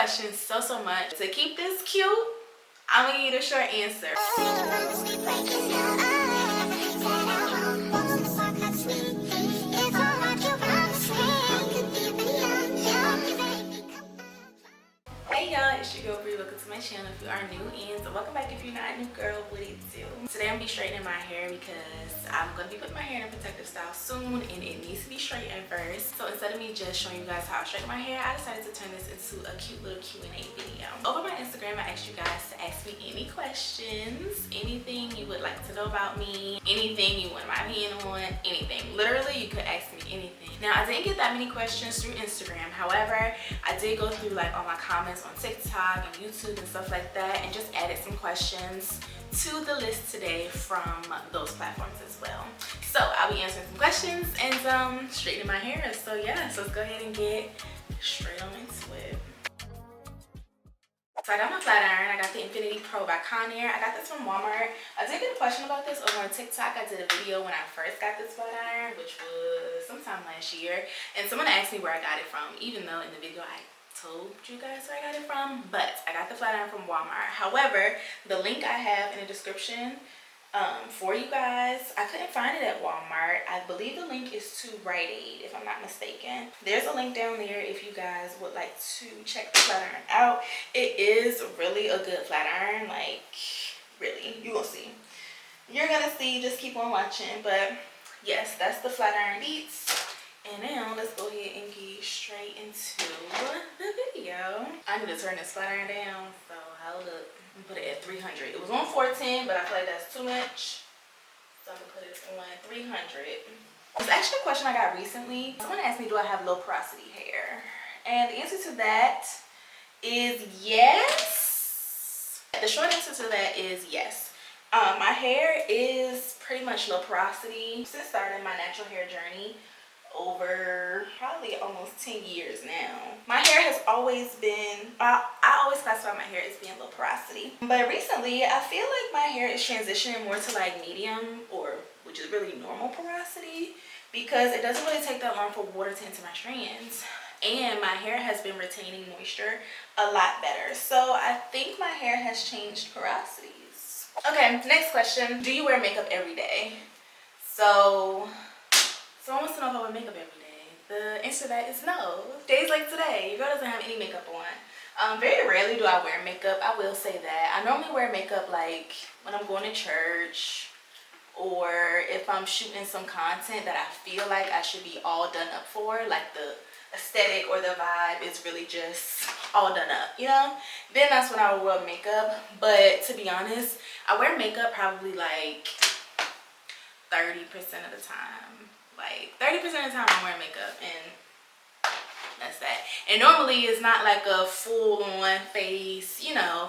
questions so much. To keep this cute, I'm gonna give you a short answer. Hey y'all, it's your girl Bree. Welcome to my channel if you are new, and welcome back if you're not a new girl. What it do? Today I'm gonna be straightening my hair because I'm gonna be putting my hair in a protective style soon, and it needs to be straightened first. So instead of me just showing you guys how I straighten my hair, I decided to turn this into a cute little Q&A video. Over my Instagram, I asked you guys to ask me any questions, anything you would like to know about me, anything you want my opinion on, anything. Literally, you could ask me anything. Now, I didn't get that many questions through Instagram. However, I did go through like all my comments on TikTok and YouTube and stuff like that, and just added some questions to the list today from those platforms as well. So I'll be answering some questions and straightening my hair. So yeah, so let's go ahead and get straight on into it. So I got my flat iron. I got the Infinity Pro by Kank. I got this from Walmart. I did get a question about this over on TikTok. I did a video when I first got this flat iron, which was sometime last year, and someone asked me where I got it from, even though in the video I told you guys where I got it from. But I got the flat iron from Walmart. However, the link I have in the description for you guys, I couldn't find it at Walmart. I believe the link is to Rite Aid, if I'm not mistaken. There's a link down there if you guys would like to check the flat iron out. It is really a good flat iron, like really, you will see. You're gonna see, just keep on watching. But yes, that's the flat iron beats. And now let's go ahead and get straight into the video. I need to turn this flat iron down, so hold up and put it at 300. It was on 410, but I feel like that's too much, so I'm gonna put it on 300. It's actually a question I got recently. Someone asked me, do I have low porosity hair? And the answer to that is yes. The short answer to that is yes. My hair is pretty much low porosity since starting my natural hair journey over probably almost 10 years now. My hair has always been, I always classify my hair as being low porosity, but recently I feel like my hair is transitioning more to like medium, or which is really normal porosity, because it doesn't really take that long for water to enter my strands, and my hair has been retaining moisture a lot better. So I think my hair has changed porosities. Okay, next question. Do you wear makeup every day? Someone wants to know if I wear makeup every day. The answer to that is no. Days like today, your girl doesn't have any makeup on. Very rarely do I wear makeup, I will say that. I normally wear makeup like when I'm going to church, or if I'm shooting some content that I feel like I should be all done up for, like the aesthetic or the vibe is really just all done up, you know? Then that's when I will wear makeup. But to be honest, I wear makeup probably like 30% of the time. Like 30% of the time I'm wearing makeup, and that's that. And normally it's not like a full-on face, you know.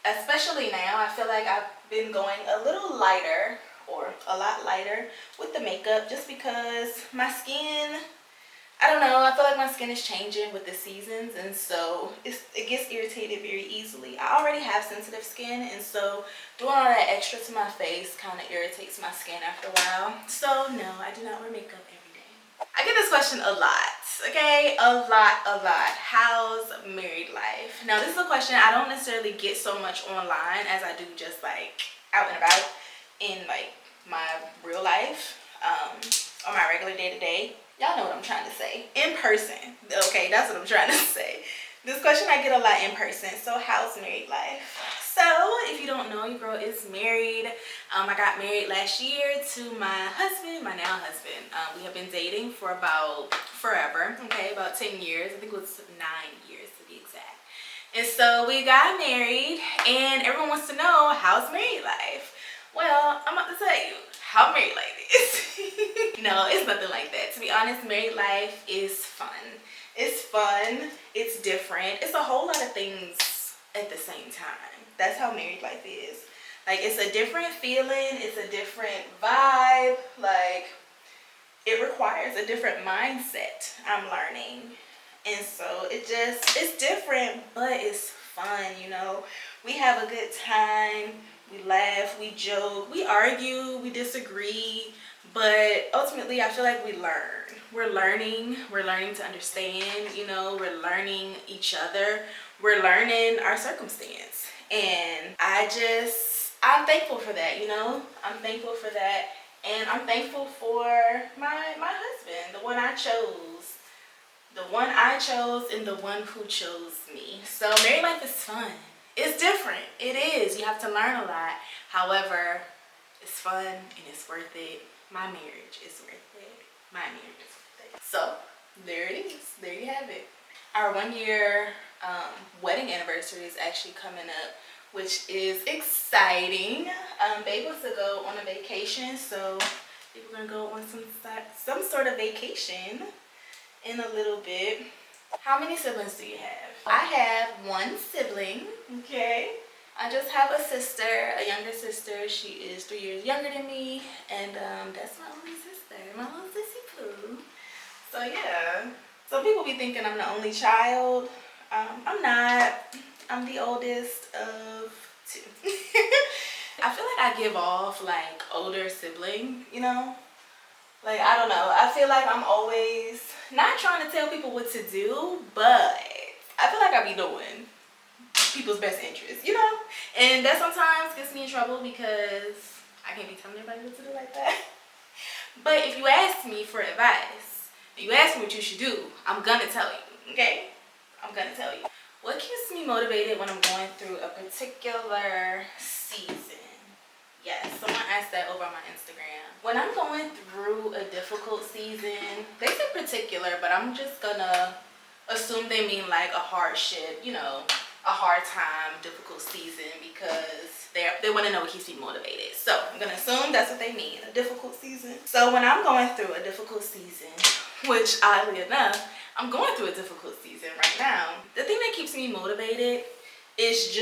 Especially now, I feel like I've been going a little lighter, or a lot lighter with the makeup, just because my skin, I don't know, I feel like my skin is changing with the seasons, and so it gets irritated very easily. I already have sensitive skin, and so doing all that extra to my face kind of irritates my skin after a while. So no, I do not wear makeup every day. I get this question a lot, okay? A lot. How's married life? Now this is a question I don't necessarily get so much online as I do just like out and about in like my real life, on my regular day-to-day. Y'all know what I'm trying to say. In person. Okay, that's what I'm trying to say. This question I get a lot in person. So how's married life? So if you don't know, your girl is married. I got married last year to my husband, my now husband. We have been dating for about forever, okay, about 10 years. I think it was 9 years to be exact. And so we got married, and everyone wants to know, how's married life? Well, I'm about to tell you how married life is. No, it's nothing like that. To be honest, married life is fun. It's fun. It's different. It's a whole lot of things at the same time. That's how married life is. Like, it's a different feeling. It's a different vibe. Like, it requires a different mindset, I'm learning. And so it's different, but it's fun, you know. We have a good time. We laugh, we joke, we argue, we disagree, But ultimately, I feel like we learn. We're learning to understand, you know, we're learning each other, we're learning our circumstance. And I'm thankful for that, you know, I'm thankful for that. And I'm thankful for my husband, the one I chose and the one who chose me. So married life is fun. It's different. It is. You have to learn a lot. However, it's fun and it's worth it. My marriage is worth it. My marriage is worth it. So there it is. There you have it. Our 1 year wedding anniversary is actually coming up, which is exciting. Babe was to go on a vacation, so we're gonna go on some sort of vacation in a little bit. How many siblings do you have? I have one sibling, okay? I just have a sister, a younger sister. She is 3 years younger than me, and that's my only sister, my little sissy poo. So yeah, some people be thinking I'm the only child. I'm not. I'm the oldest of 2. I feel like I give off like older sibling, you know? Like, I don't know. I feel like I'm always not trying to tell people what to do, but I feel like I be doing people's best interests, you know? And that sometimes gets me in trouble because I can't be telling everybody what to do like that. But if you ask me for advice, if you ask me what you should do, I'm gonna tell you, okay? I'm gonna tell you. What keeps me motivated when I'm going through a particular season? Yes, someone asked that over on my Instagram. When I'm going through a difficult season, they say particular, but I'm just gonna assume they mean like a hardship, you know, a hard time, difficult season, because they want to know what keeps me motivated. So I'm gonna assume that's what they mean, a difficult season. So when I'm going through a difficult season, which oddly enough, I'm going through a difficult season right now, the thing that keeps me motivated is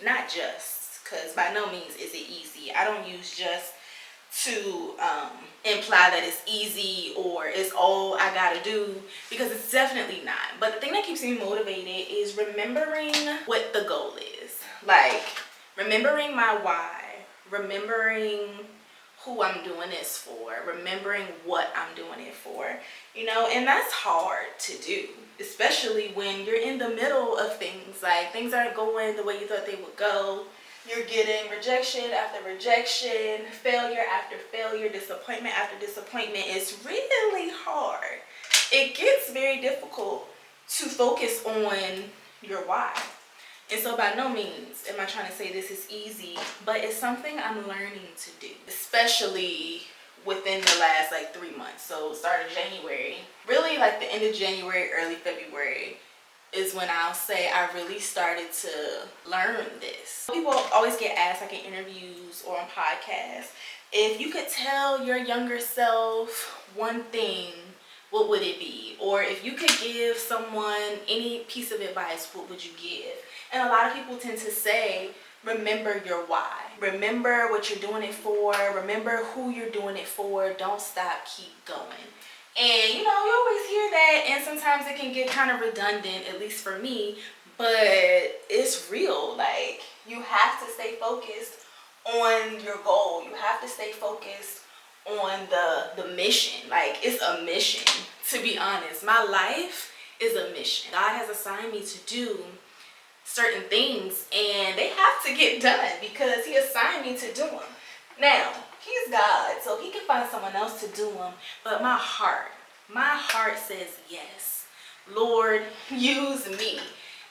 not just, because by no means is it easy. I don't use just to imply that it's easy or it's all I gotta do, because it's definitely not. But the thing that keeps me motivated is remembering what the goal is. Like, remembering my why, remembering who I'm doing this for, remembering what I'm doing it for, you know, and that's hard to do, especially when you're in the middle of things. Like, things aren't going the way you thought they would go. You're getting rejection after rejection, failure after failure, disappointment after disappointment. It's really hard. It gets very difficult to focus on your why. And so by no means am I trying to say this is easy, but it's something I'm learning to do, especially within the last like 3 months. So start of January, really like the end of January, early February is when I'll say I really started to learn this. People always get asked like in interviews or on podcasts, if you could tell your younger self one thing, what would it be? Or if you could give someone any piece of advice, what would you give? And a lot of people tend to say, remember your why. Remember what you're doing it for. Remember who you're doing it for. Don't stop, keep going. And you know, you always hear that, and sometimes it can get kind of redundant, at least for me, but it's real. Like, you have to stay focused on your goal. You have to stay focused on the mission. Like, it's a mission, to be honest. My life is a mission. God has assigned me to do certain things, and they have to get done because he assigned me to do them. Now, he's God, so he can find someone else to do them, but my heart says yes. Lord, use me.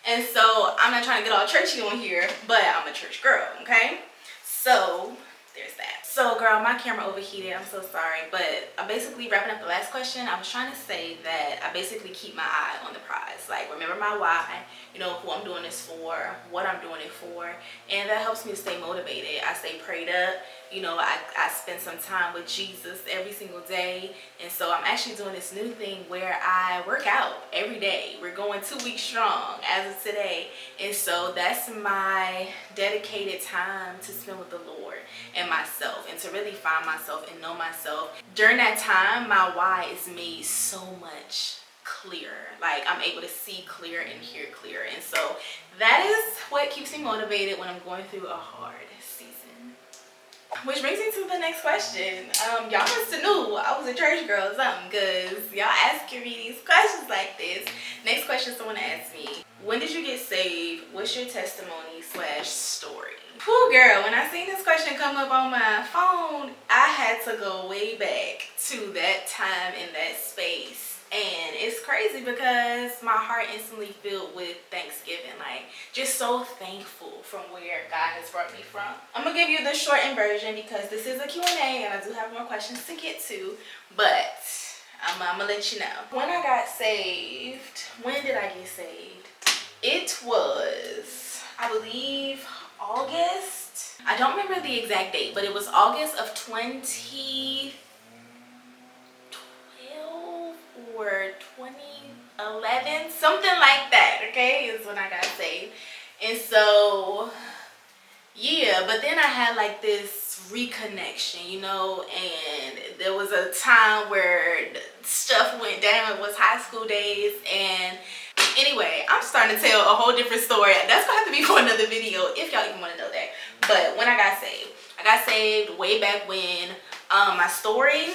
And so I'm not trying to get all churchy on here, but I'm a church girl, okay? So there's that. So girl, my camera overheated, I'm so sorry, but I'm basically wrapping up the last question. I was trying to say that I basically keep my eye on the prize. Like, remember my why, you know, who I'm doing this for, what I'm doing it for, and that helps me to stay motivated. I stay prayed up. You know, I spend some time with Jesus every single day. And so I'm actually doing this new thing where I work out every day. We're going 2 weeks strong as of today. And so that's my dedicated time to spend with the Lord and myself, and to really find myself and know myself. During that time, my why is made so much clearer. Like, I'm able to see clear and hear clear. And so that is what keeps me motivated when I'm going through a hard season. Which brings me to the next question. Y'all must have knew I was a church girl or something, because y'all asking me these questions like this. Next question someone asked me, when did you get saved? What's your testimony / story? Whew, girl, when I seen this question come up on my phone, I had to go way back to that time in that space. And it's crazy because my heart instantly filled with thanksgiving, like just so thankful from where God has brought me from. I'm gonna give you the shortened version because this is a Q&A and I do have more questions to get to, but I'm gonna let you know. When I got saved, when did I get saved? It was, I believe, August. I don't remember the exact date, but it was August of 2012 or 2011, something like that, okay, is when I got saved. And so, yeah, but then I had like this reconnection, you know, and there was a time where stuff went down. It was high school days, and anyway, I'm starting to tell a whole different story. That's gonna have to be for another video if y'all even want to know that. But when I got saved way back when. My story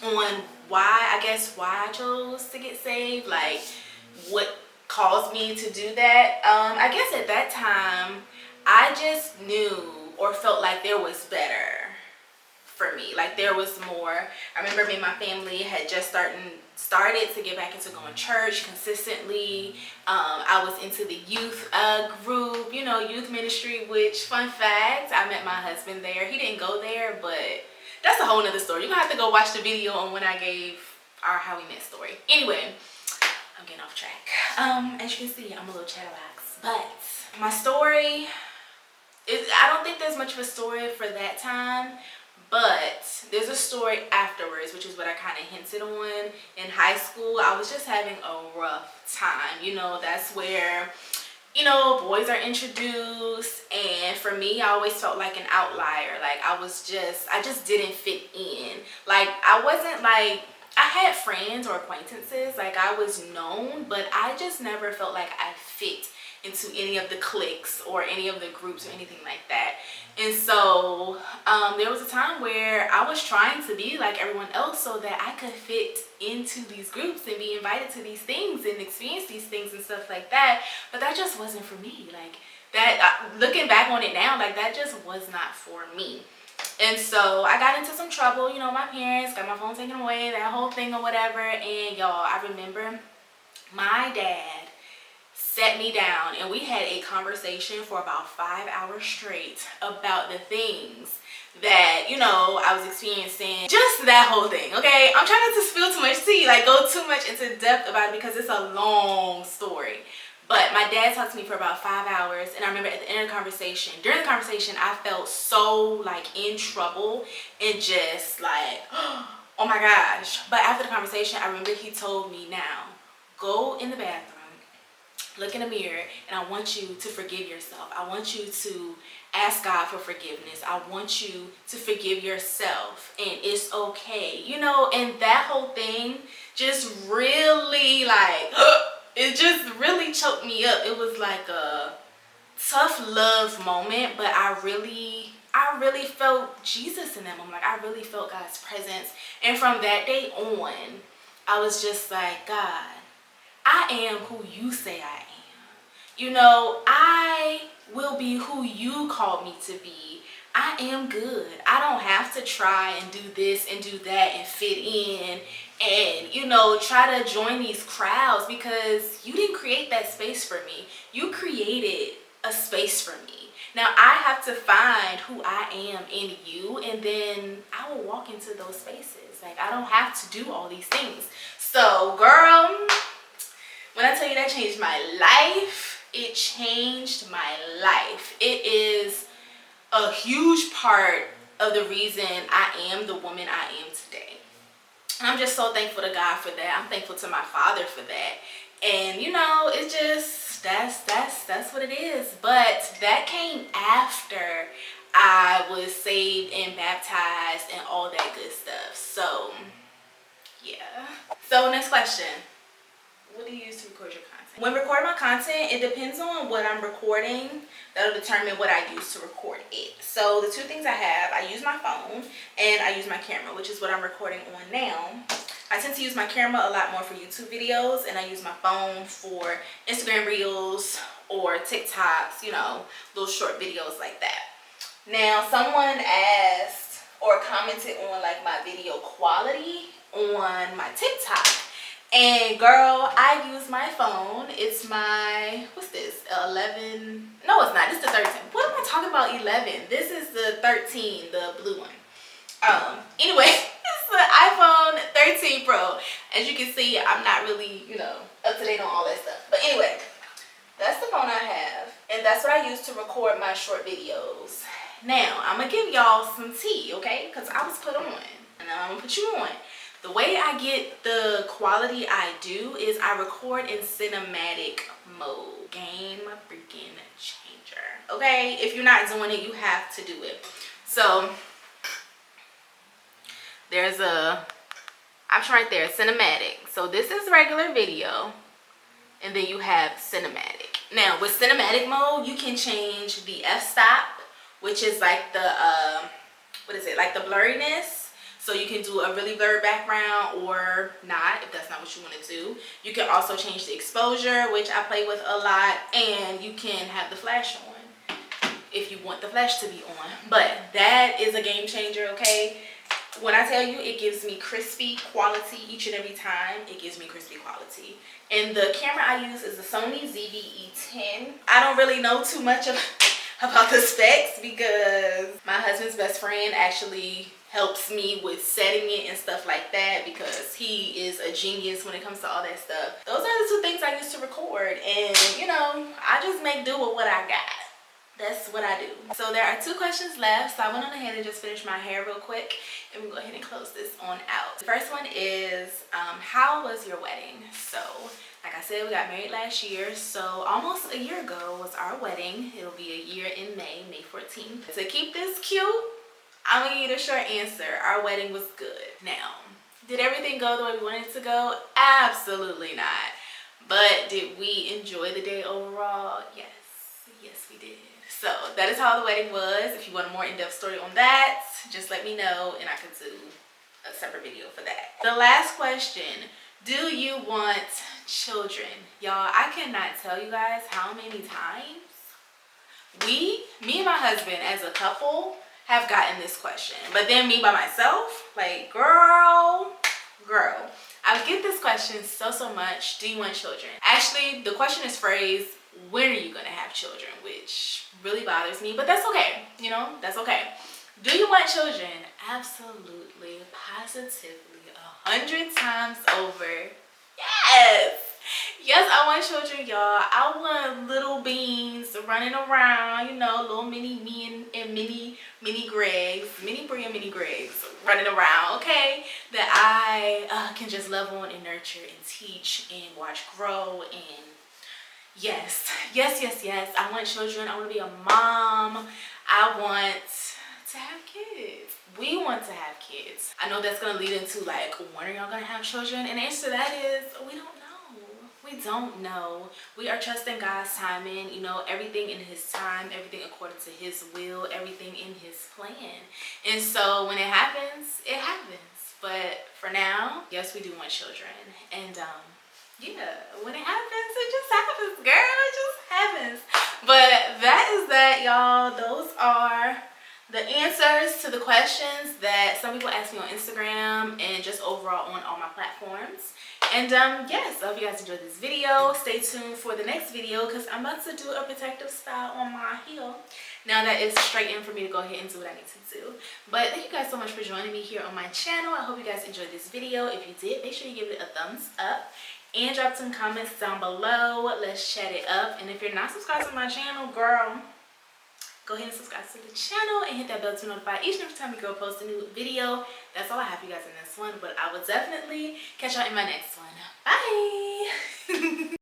on why I chose to get saved, like what caused me to do that. I guess at that time I just knew or felt like there was better for me, like there was more. I remember me and my family had just started to get back into going to church consistently. I was into the youth group, you know, youth ministry, which, fun fact, I met my husband there. He didn't go there, but that's a whole nother story. You're gonna have to go watch the video on when I gave our how we met story. Anyway, I'm getting off track. As you can see, I'm a little chatterbox, but my story is, I don't think there's much of a story for that time, but there's a story afterwards, which is what I kind of hinted on. In high school, I was just having a rough time. You know, that's where, you know, boys are introduced, and for me, I always felt like an outlier. Like I just didn't fit in. Like I wasn't like, I had friends or acquaintances, like I was known, but I just never felt like I fit into any of the cliques or any of the groups or anything like that. And so there was a time where I was trying to be like everyone else so that I could fit into these groups and be invited to these things and experience these things and stuff like that. But that just wasn't for me. Like that, looking back on it now, like that just was not for me. And so I got into some trouble. You know, my parents got my phone taken away, that whole thing or whatever. And y'all, I remember my dad sat me down and we had a conversation for about 5 hours straight about the things that, you know, I was experiencing. Just that whole thing, okay? I'm trying not to spill too much tea, like go too much into depth about it because it's a long story. But my dad talked to me for about 5 hours, and I remember at the end of the conversation, during the conversation, I felt so like in trouble and just like, oh my gosh. But after the conversation, I remember he told me, now go in the bathroom, look in the mirror, and I want you to forgive yourself. I want you to ask God for forgiveness. I want you to forgive yourself, and it's okay, you know. And that whole thing just really like it just really choked me up. It was like a tough love moment, but I really felt Jesus in that moment. Like I really felt God's presence. And from that day on, I was just like, God, I am who you say I am. You know, I will be who you called me to be. I am good. I don't have to try and do this and do that and fit in and, you know, try to join these crowds, because you didn't create that space for me. You created a space for me. Now I have to find who I am in you, and then I will walk into those spaces. Like I don't have to do all these things. So girl, when I tell you that changed my life, it changed my life. It is a huge part of the reason I am the woman I am today. And I'm just so thankful to God for that. I'm thankful to my father for that. And you know, it just, that's what it is. But that came after I was saved and baptized and all that good stuff. So yeah. So next question. What do you use to record your content? When recording my content, it depends on what I'm recording. That'll determine what I use to record it. So the two things I have, I use my phone and I use my camera, which is what I'm recording on now. I tend to use my camera a lot more for YouTube videos, and I use my phone for Instagram Reels or TikToks, you know, little short videos like that. Now, someone asked or commented on like my video quality on my TikTok. And girl, I use my phone. It's my, what's this, 11? No, it's not. This is the 13. What am I talking about, 11? This is the 13, the blue one. Anyway, it's the iPhone 13 Pro. As you can see, I'm not really, you know, up to date on all that stuff. But anyway, that's the phone I have. And that's what I use to record my short videos. Now, I'm going to give y'all some tea, okay? Because I was put on. And I'm going to put you on. The way I get the quality I do is I record in cinematic mode. Game freaking changer. Okay? If you're not doing it, you have to do it. So, there's a option right there, cinematic. So this is regular video. And then you have cinematic. Now, with cinematic mode, you can change the f-stop, which is like the, what is it? Like the blurriness. So you can do a really blurred background or not, if that's not what you want to do. You can also change the exposure, which I play with a lot. And you can have the flash on if you want the flash to be on. But that is a game changer, okay? When I tell you it gives me crispy quality each and every time, it gives me crispy quality. And the camera I use is the Sony ZV-E10. I don't really know too much about the specs because my husband's best friend actually helps me with setting it and stuff like that because he is a genius when it comes to all that stuff. Those are the two things I use to record, and you know, I just make do with what I got. That's what I do. So there are 2 questions left, so I went on ahead and just finished my hair real quick, and we'll go ahead and close this on out. The first one is, how was your wedding? So, like I said, we got married last year, so almost a year ago was our wedding. It'll be a year in May 14th. To keep this cute, I'm gonna give you the short answer. Our wedding was good. Now, did everything go the way we wanted it to go? Absolutely not. But did we enjoy the day overall? Yes. Yes, we did. So that is how the wedding was. If you want a more in-depth story on that, just let me know and I could do a separate video for that. The last question, do you want children? Y'all, I cannot tell you guys how many times me and my husband as a couple have gotten this question. But then me by myself, like, girl, I get this question so much. Do you want children? Actually, the question is phrased, when are you gonna have children? Which really bothers me, but that's okay. You know, that's okay. Do you want children? Absolutely, positively, 100 times over. Yes. Yes, I want children, y'all. I want little beans running around, you know, little mini me and mini Gregs, mini Bria and mini Gregs running around, okay? That I can just love on and nurture and teach and watch grow. And yes, I want children. I want to be a mom. I want to have kids. We want to have kids. I know that's going to lead into like, when are y'all going to have children? And the answer to that is, we don't know. We don't know. We are trusting God's timing, you know, everything in his time, everything according to his will, everything in his plan. And so when it happens, it happens. But for now, yes, we do want children. And yeah, when it happens, it just happens, girl. It just happens. But that is that, y'all. Those are the answers to the questions that some people ask me on Instagram and just overall on all my platforms. And yes, I hope you guys enjoyed this video. Stay tuned for the next video because I'm about to do a protective style on my heel. Now that it's straight in for me to go ahead and do what I need to do. But thank you guys so much for joining me here on my channel. I hope you guys enjoyed this video. If you did, make sure you give it a thumbs up and drop some comments down below. Let's chat it up. And if you're not subscribed to my channel, girl, go ahead and subscribe to the channel and hit that bell to notify each and every time we go post a new video. That's all I have for you guys in this one, but I will definitely catch y'all in my next one. Bye.